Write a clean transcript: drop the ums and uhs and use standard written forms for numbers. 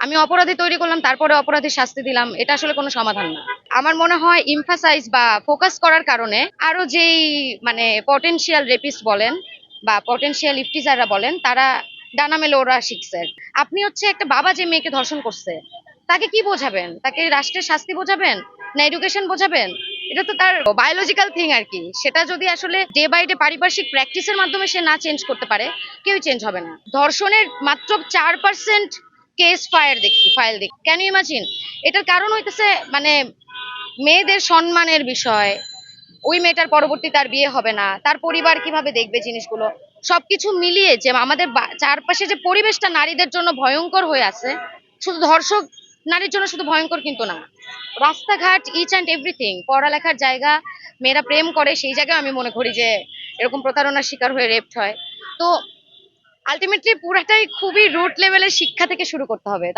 আমি অপরাধী তৈরি করলাম, তারপরে অপরাধীর শাস্তি দিলাম, এটা আসলে কোনো সমাধান না। আমার মনে হয় ইমফাসাইজ বা ফোকাস করার কারণে আরো যেই মানে পটেনশিয়াল রেপিস্ট বলেন বা পটেনশিয়াল ইফটিজাররা বলেন, তারা ডানা মেলে ওরা শিখছে। আপনি হচ্ছে একটা বাবা যে মেয়েকে ধর্ষণ করছে, তাকে কি বোঝাবেন? তাকে রাষ্ট্রের শাস্তি বোঝাবেন না এডুকেশন বোঝাবেন? এটা তো তার বায়োলজিক্যাল থিং আর কি। সেটা যদি আসলে ডে বাই ডে পারিপার্শ্বিক প্র্যাকটিসের মাধ্যমে সে না চেঞ্জ করতে পারে, কেউ চেঞ্জ হবে না। ধর্ষণের মাত্র 4% কেস ফাইল দেখি, ক্যান ইউ ইমাজিন? এটার কারণ হইতেছে মানে মেয়েদের সম্মানের বিষয়। ওই মেয়েটার পরবর্তী তার বিয়ে হবে না, তার পরিবার কিভাবে দেখবে জিনিসগুলো, সবকিছু মিলিয়ে যে আমাদের চারপাশে যে পরিবেশটা নারীদের জন্য ভয়ঙ্কর হয়ে আছে, শুধু ধর্ষক নারীর জন্য শুধু ভয়ঙ্কর কিন্তু না, রাস্তাঘাট ইচ অ্যান্ড এভরিথিং, পড়ালেখার জায়গা, মেয়েরা প্রেম করে সেই জায়গায় আমি মনে করি যে এরকম প্রতারণার শিকার হয়ে রেপড হয়। তো আলটিমেটলি পুরাটাই খুবই রুট লেভেলের শিক্ষা থেকে শুরু করতে হবে।